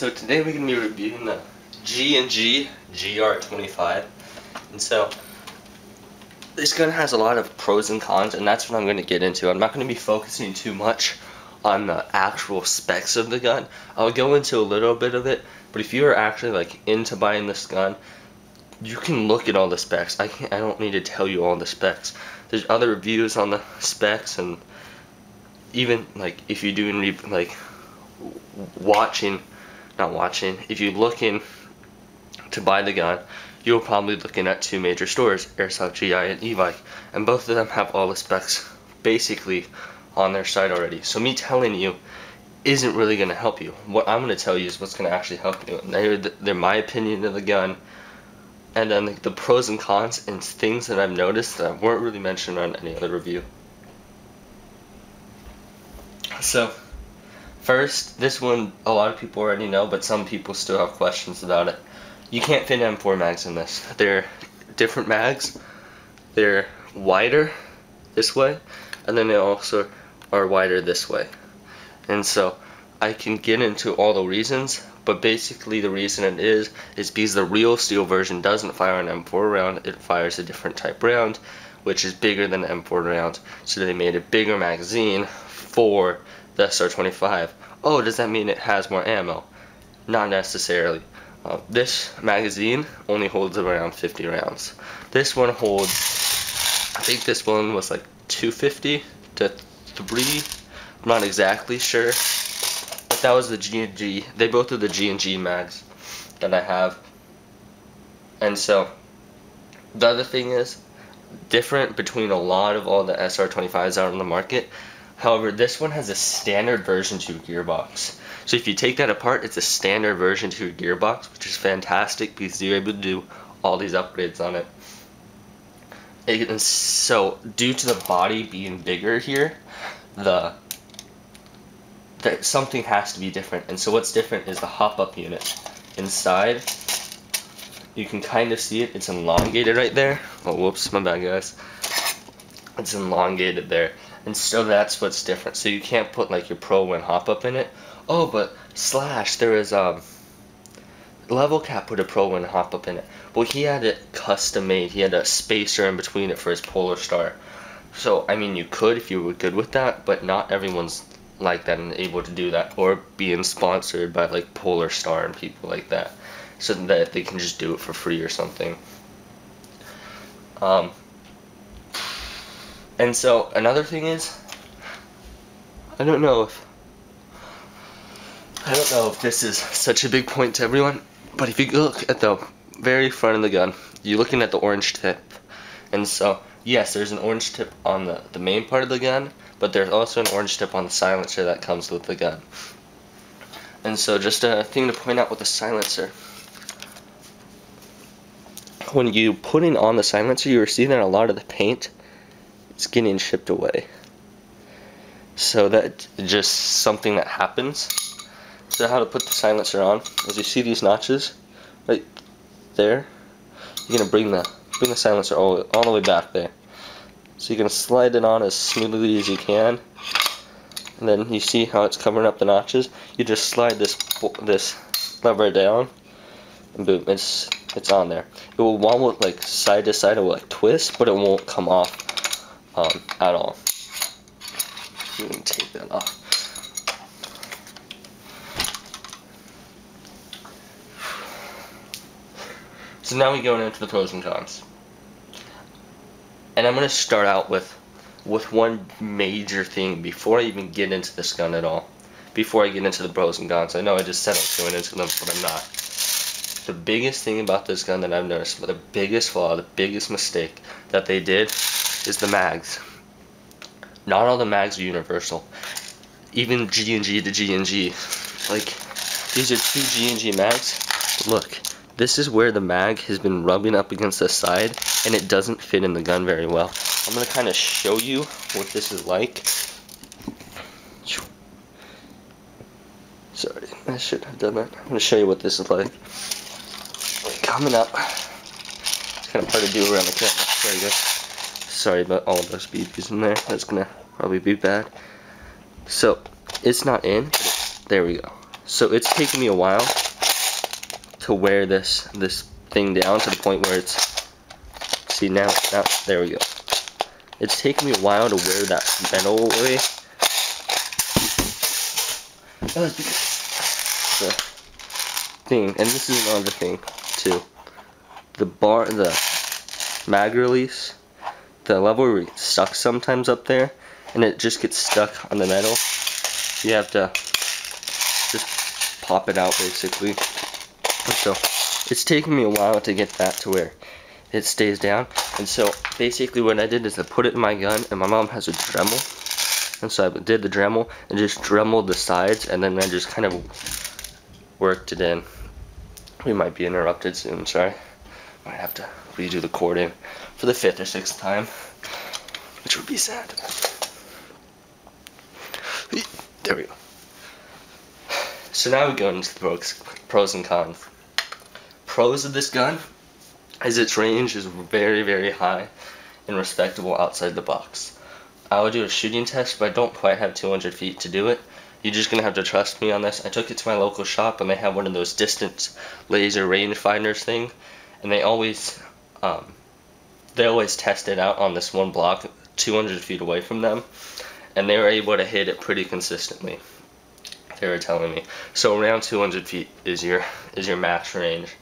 So today we're going to be reviewing the G&G GR25, and so this gun has a lot of pros and cons, and that's what I'm going to get into. I'm not going to be focusing too much on the actual specs of the gun. I'll go into a little bit of it, but if you are actually like into buying this gun, you can look at all the specs. I don't need to tell you all the specs. There's other reviews on the specs, and even like if you're doing if you're looking to buy the gun, you're probably looking at two major stores, Airsoft GI and E-Bike, and both of them have all the specs basically on their site already. So me telling you isn't really going to help you. What I'm going to tell you is what's going to actually help you. They're my opinion of the gun, and then the pros and cons and things that I've noticed that weren't really mentioned on any other review. So first, this one a lot of people already know, but some people still have questions about it. You can't fit M4 mags in this. They're different mags. They're wider this way, and then they also are wider this way. And so I can get into all the reasons, but basically the reason it is because the real steel version doesn't fire an M4 round. It fires a different type round, which is bigger than the M4 round. So they made a bigger magazine for the SR25. Oh, does that mean it has more ammo? Not necessarily. This magazine only holds around 50 rounds. This one holds, I think this one was like 250 to 3. I'm not exactly sure, but that was the G&G. They both are the G&G mags that I have. And so the other thing is different between a lot of all the SR25s out on the market. However, this one has a standard version 2 gearbox. So if you take that apart, it's a standard version 2 gearbox, which is fantastic because you're able to do all these upgrades on it. And so due to the body being bigger here, something has to be different. And so what's different is the hop-up unit. Inside, you can kind of see it. It's elongated right there. Oh, whoops, my bad, guys. It's elongated there. And so that's what's different. So you can't put like your Pro Win hop-up in it. Oh, but Slash, there is Level Cap put a Pro Win hop-up in it. Well, he had it custom made. He had a spacer in between it for his Polar Star. So, I mean, you could if you were good with that, but not everyone's like that and able to do that, or being sponsored by like Polar Star and people like that, so that they can just do it for free or something. And so another thing is, I don't know if this is such a big point to everyone, but if you look at the very front of the gun, you're looking at the orange tip. And so yes, there's an orange tip on the main part of the gun, but there's also an orange tip on the silencer that comes with the gun. And so just a thing to point out with the silencer, when you putting on the silencer, you will see that a lot of the paint is getting shipped away. So that's just something that happens. So how to put the silencer on is you see these notches right there. You're gonna bring the silencer all the way back there. So you're gonna slide it on as smoothly as you can, and then you see how it's covering up the notches. You just slide this lever down, and boom, it's on there. It will wobble like side to side. It will like twist, but it won't come off at all. I'm gonna take that off. So now we go into the pros and cons. And I'm going to start out with one major thing before I even get into this gun at all. Before I get into the pros and cons. I know I just said I was going into them, but I'm not. The biggest thing about this gun that I've noticed, the biggest flaw, the biggest mistake that they did is the mags. Not all the mags are universal. Even G&G to G&G. Like, these are two G&G mags. Look. This is where the mag has been rubbing up against the side, and it doesn't fit in the gun very well. I'm going to kind of show you what this is like. Sorry, I should have done that. I'm going to show you what this is like. Coming up. It's kind of hard to do around the camera. There you go. Sorry about all those BBs in there. That's going to probably be bad. So, it's not in. There we go. So it's taken me a while to wear this thing down to the point where it's, see now, there we go. It's taken me a while to wear that metal away. That was because the thing, and this is another thing too. The mag release, the level where it stuck sometimes up there, and it just gets stuck on the metal. You have to just pop it out basically. And so it's taken me a while to get that to where it stays down. And so basically what I did is I put it in my gun, and my mom has a Dremel, and so I did the Dremel and just Dremeled the sides, and then I just kind of worked it in. We might be interrupted soon, sorry. Might have to redo the cording for the 5th or 6th time, which would be sad. There we go. So now we go into the pros and cons. Pros of this gun is its range is very, very high and respectable outside the box. I would do a shooting test, but I don't quite have 200 feet to do it. You're just going to have to trust me on this. I took it to my local shop, and they have one of those distance laser rangefinders thing, and they always test it out on this one block 200 feet away from them, and they were able to hit it pretty consistently, they were telling me. So around 200 feet is your max range.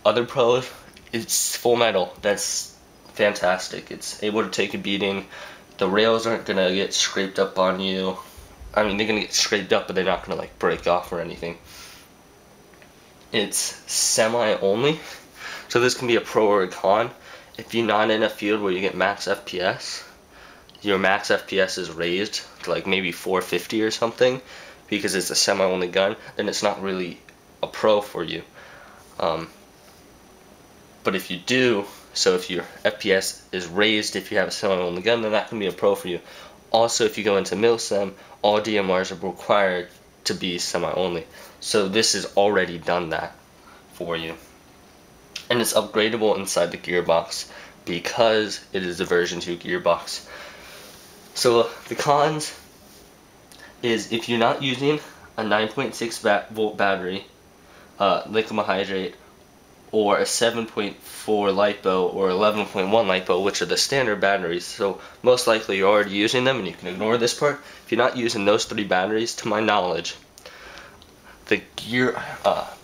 Other pros, it's full metal. That's fantastic. It's able to take a beating. The rails aren't going to get scraped up on you. I mean, they're going to get scraped up, but they're not going to like break off or anything. It's semi-only, so this can be a pro or a con. If you're not in a field where you get max FPS, your max FPS is raised to like maybe 450 or something, because it's a semi-only gun, then it's not really a pro for you. But if you do, so if your FPS is raised if you have a semi-only gun, then that can be a pro for you. Also, if you go into milsim, all DMRs are required to be semi-only. So this has already done that for you. And it's upgradable inside the gearbox because it is a version 2 gearbox. So the cons is if you're not using a 9.6 volt battery, lithium hydrate, or a 7.4 LiPo or 11.1 LiPo, which are the standard batteries, so most likely you're already using them and you can ignore this part. If you're not using those 3 batteries, to my knowledge, the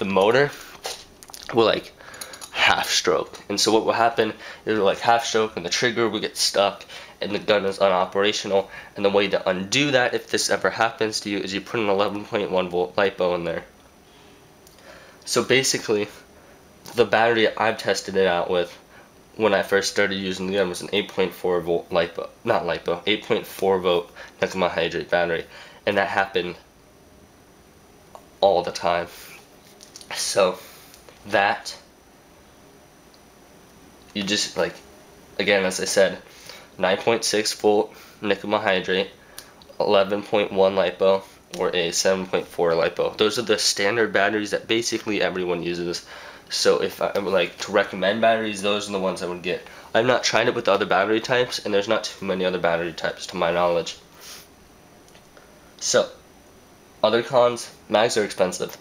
motor will like half stroke, and so what will happen is it'll like half stroke and the trigger will get stuck and the gun is unoperational. And the way to undo that, if this ever happens to you, is you put an 11.1 volt LiPo in there. So basically, the battery I've tested it out with when I first started using the gun was an 8.4 volt LiPo, not LiPo, 8.4 volt nickel hydrate battery, and that happened all the time. So that, you just like, again, as I said, 9.6 volt nickel hydrate, 11.1 LiPo, or a 7.4 LiPo. Those are the standard batteries that basically everyone uses. So if I would like to recommend batteries, those are the ones I would get. I've not tried it with other battery types, and there's not too many other battery types to my knowledge. So, other cons, mags are expensive.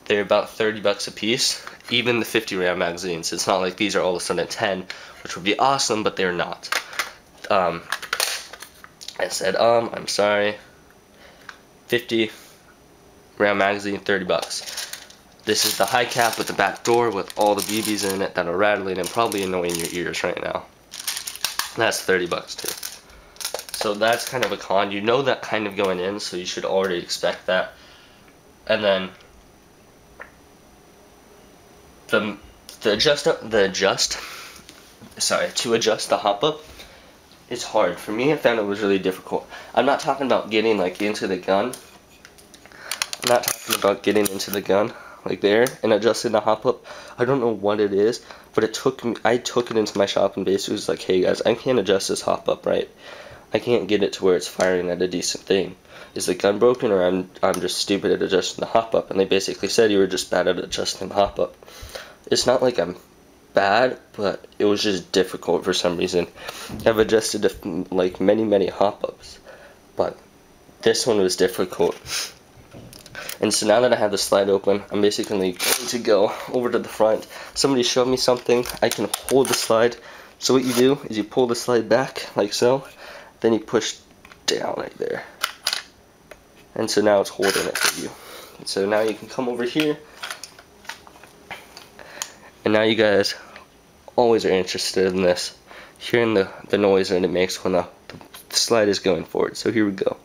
They're about 30 bucks a piece, even the 50 round magazines. It's not like these are all of a sudden 10, which would be awesome, but they're not. I said, I'm sorry. 50 round magazine, 30 bucks. This is the high cap with the back door with all the BBs in it that are rattling and probably annoying your ears right now. That's 30 bucks too. So that's kind of a con. You know that kind of going in, so you should already expect that. And then to adjust the hop up, it's hard. For me, I found it was really difficult. I'm not talking about getting like into the gun. I'm not talking about getting into the gun like there and adjusting the hop up. I don't know what it is, but I took it into my shop and basically was like, hey guys, I can't adjust this hop up right. I can't get it to where it's firing at a decent thing. Is the gun broken, or I'm just stupid at adjusting the hop up? And they basically said you were just bad at adjusting the hop up. It's not like I'm bad, but it was just difficult for some reason. I've adjusted like many hop ups, but this one was difficult. And so now that I have the slide open, I'm basically going to go over to the front. Somebody showed me something. I can hold the slide. So what you do is you pull the slide back like so, then you push down right there. And so now it's holding it for you. And so now you can come over here. And now you guys always are interested in this, hearing the noise that it makes when the slide is going forward. So here we go.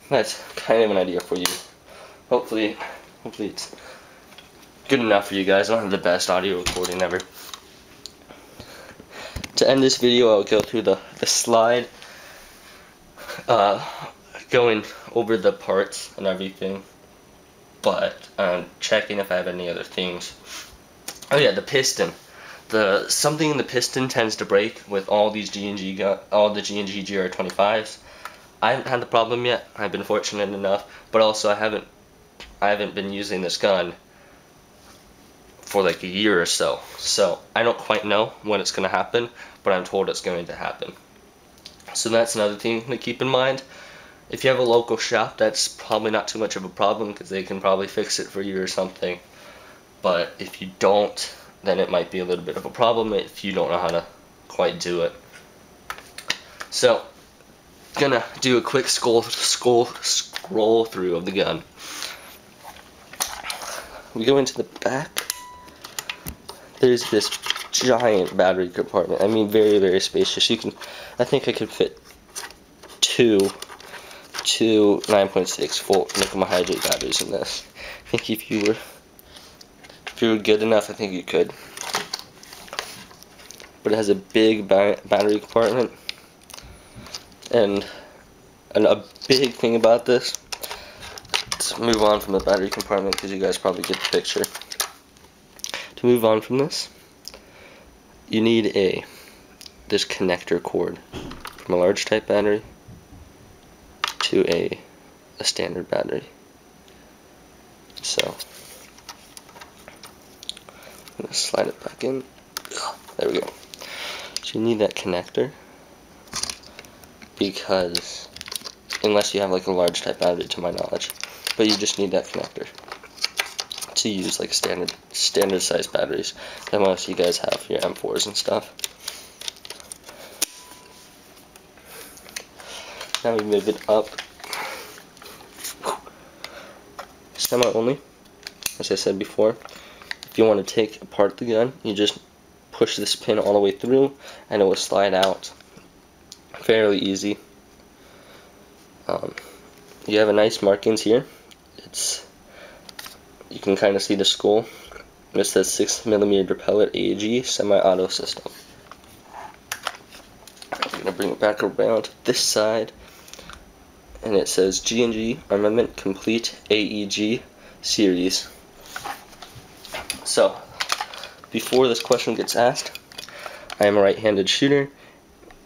That's kind of an idea for you. Hopefully it's good enough for you guys. I don't have the best audio recording ever. To end this video, I'll go through the slide, going over the parts and everything, but checking if I have any other things. Oh yeah, the piston. Something in the piston tends to break with all these all the G&G GR25s. I haven't had the problem yet. I've been fortunate enough, but also I haven't been using this gun for like a year or so. So I don't quite know when it's going to happen, but I'm told it's going to happen. So that's another thing to keep in mind. If you have a local shop, that's probably not too much of a problem because they can probably fix it for you or something. But if you don't, then it might be a little bit of a problem if you don't know how to quite do it. So, gonna do a quick scroll through of the gun. We go into the back. There's this giant battery compartment. I mean, very, very spacious. I think I could fit two 9.6 volt nickel hydrate batteries in this. I think if you were good enough, I think you could. But it has a big battery compartment, and a big thing about this. Let's move on from the battery compartment because you guys probably get the picture. To move on from this, you need this connector cord from a large type battery to a standard battery. So I'm gonna slide it back in. There we go. So you need that connector because unless you have like a large type battery, to my knowledge, but you just need that connector to use like standard size batteries that most of you guys have for your M4s and stuff. Now we move it up. Semi only, as I said before. If you want to take apart the gun, you just push this pin all the way through and it will slide out fairly easy. You have a nice markings here. You can kind of see the skull. It says 6mm pellet AG semi-auto system. I'm going to bring it back around this side, and it says G&G Armament Complete AEG Series. So, before this question gets asked, I am a right-handed shooter,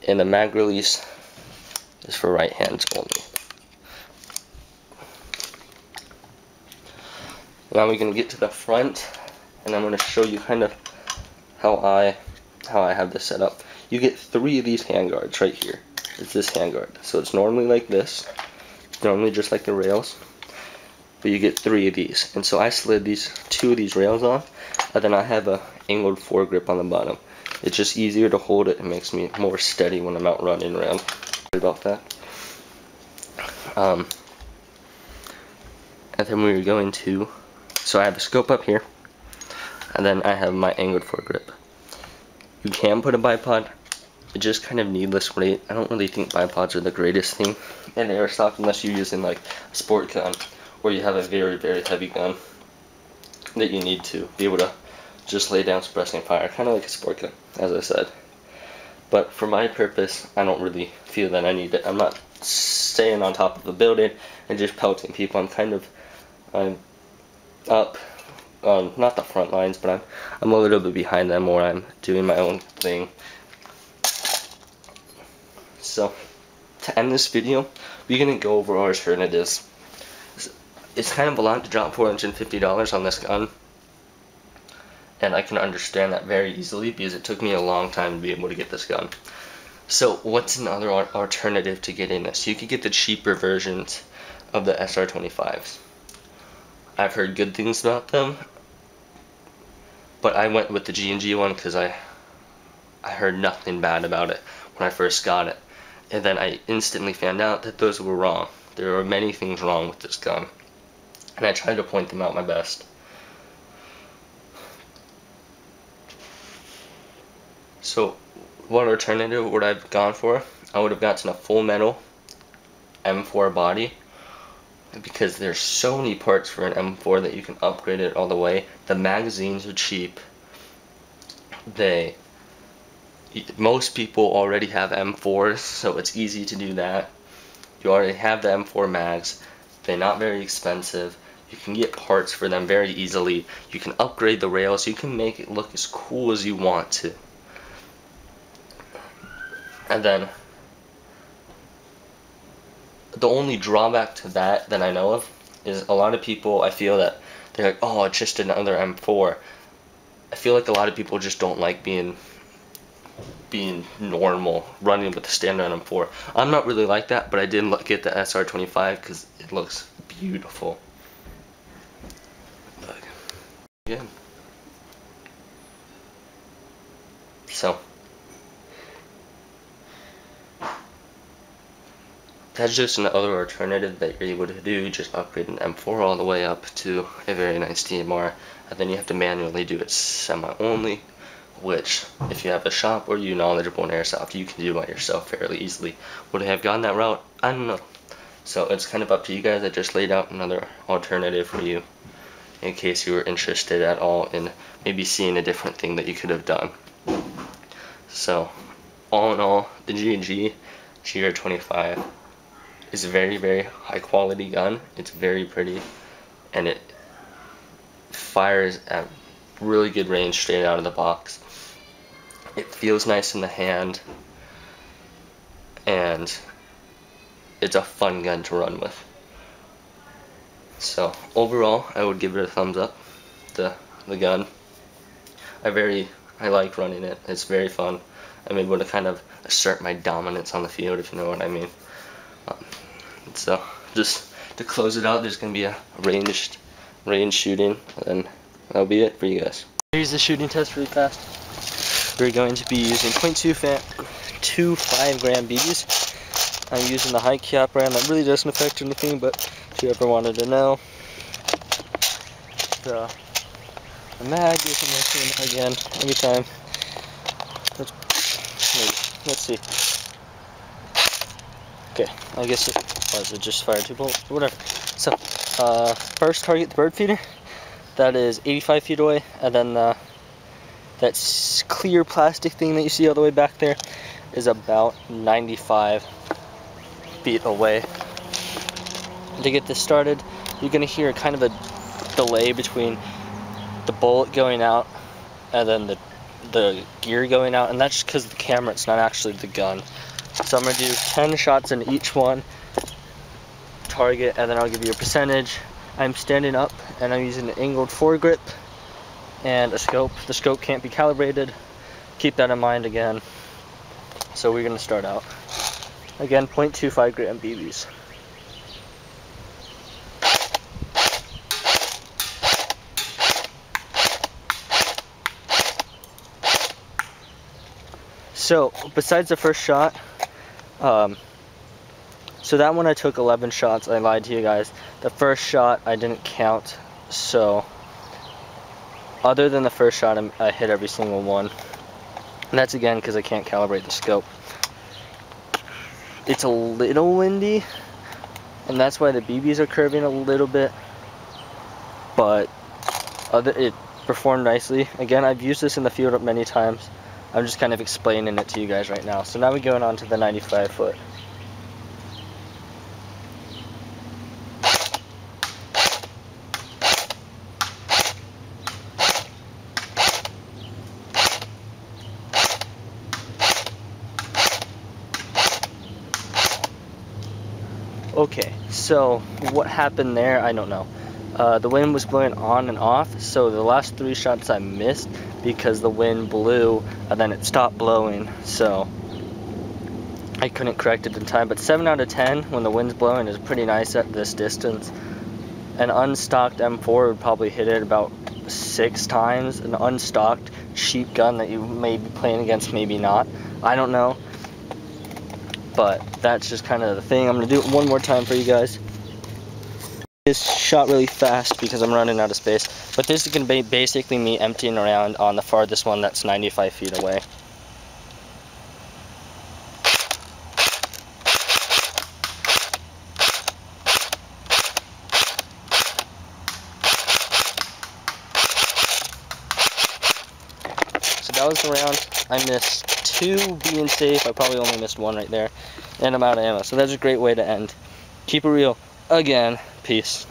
and the mag release is for right hands only. Now we're going to get to the front, and I'm going to show you kind of how I have this set up. You get 3 of these handguards right here. It's this handguard. So it's normally like this. It's normally just like the rails. But you get 3 of these. And so I slid 2 of these rails on, and then I have a angled foregrip on the bottom. It's just easier to hold it. It makes me more steady when I'm out running around. Sorry about that. And then we're going to... So I have a scope up here, and then I have my angled foregrip. You can put a bipod. It's just kind of needless weight. I don't really think bipods are the greatest thing in airsoft unless you're using like a sport gun, where you have a very, very heavy gun that you need to be able to just lay down suppressing fire, kind of like a sport gun, as I said. But for my purpose, I don't really feel that I need it. I'm not staying on top of a building and just pelting people. I'm up on not the front lines, but I'm a little bit behind them, or I'm doing my own thing. So to end this video, we're gonna go over our alternatives. It's kind of a lot to drop $450 on this gun, and I can understand that very easily because it took me a long time to be able to get this gun. So what's another alternative to getting this? You could get the cheaper versions of the SR25s. I've heard good things about them, but I went with the G&G one because I heard nothing bad about it when I first got it. And then I instantly found out that those were wrong. There are many things wrong with this gun, and I tried to point them out my best. So what alternative would I have gone for? I would have gotten a full metal M4 body, because there's so many parts for an M4 that you can upgrade it all the way. The magazines are cheap. Most people already have M4s, so it's easy to do that. You already have the M4 mags. They're not very expensive. You can get parts for them very easily. You can upgrade the rails. You can make it look as cool as you want to. And then the only drawback to that I know of is a lot of people, I feel that they're like, oh, it's just another M4. I feel like a lot of people just don't like being normal, running with the standard M4. I'm not really like that, but I did get the SR25 because it looks beautiful. Yeah. So that's just another alternative that you're able to do. Just upgrade an M4 all the way up to a very nice DMR, and then you have to manually do it semi-only, which, if you have a shop or you're knowledgeable in airsoft, you can do by yourself fairly easily. Would I have gone that route? I don't know. So it's kind of up to you guys. I just laid out another alternative for you in case you were interested at all in maybe seeing a different thing that you could have done. So all in all, the G&G GR25 is a very, very high quality gun. It's very pretty, and it fires at really good range straight out of the box. It feels nice in the hand, and it's a fun gun to run with. So overall, I would give it a thumbs up. The gun, I like running it. It's very fun. I'm able to kind of assert my dominance on the field, if you know what I mean. So just to close it out, there's going to be a range shooting, and that'll be it for you guys. Here's the shooting test really fast. We're going to be using 0.25 gram BBs. I'm using the high cap brand. That really doesn't affect anything, but if you ever wanted to know, the mag isn't working again anytime. Let's see. Okay, I guess it just fired 2 bullets, whatever. So, first target the bird feeder. That is 85 feet away, and then that clear plastic thing that you see all the way back there is about 95 feet away. To get this started, you're going to hear kind of a delay between the bullet going out and then the gear going out, and that's just because of the camera, it's not actually the gun. So I'm going to do 10 shots in each one, target, and then I'll give you a percentage. I'm standing up, and I'm using an angled foregrip and a scope. The scope can't be calibrated. Keep that in mind again. So we're going to start out. Again, 0.25 gram BBs. So, besides the first shot, so that one I took 11 shots. I lied to you guys. The first shot I didn't count, so other than the first shot, I hit every single one. And that's again because I can't calibrate the scope. It's a little windy, and that's why the BBs are curving a little bit, but it performed nicely. Again, I've used this in the field many times. I'm just kind of explaining it to you guys right now. So now we're going on to the 95 foot. Okay, so what happened there, I don't know. The wind was blowing on and off, so the last 3 shots I missed because the wind blew and then it stopped blowing. So I couldn't correct it in time, but 7 out of 10 when the wind's blowing is pretty nice at this distance. An unstocked M4 would probably hit it about 6 times. An unstocked cheap gun that you may be playing against, maybe not. I don't know. But that's just kind of the thing. I'm going to do it one more time for you guys. This shot really fast because I'm running out of space. But this is going to be basically me emptying around on the farthest one that's 95 feet away. So that was the round. I missed 2 being safe. I probably only missed 1 right there. And I'm out of ammo. So that's a great way to end. Keep it real. Again. Peace.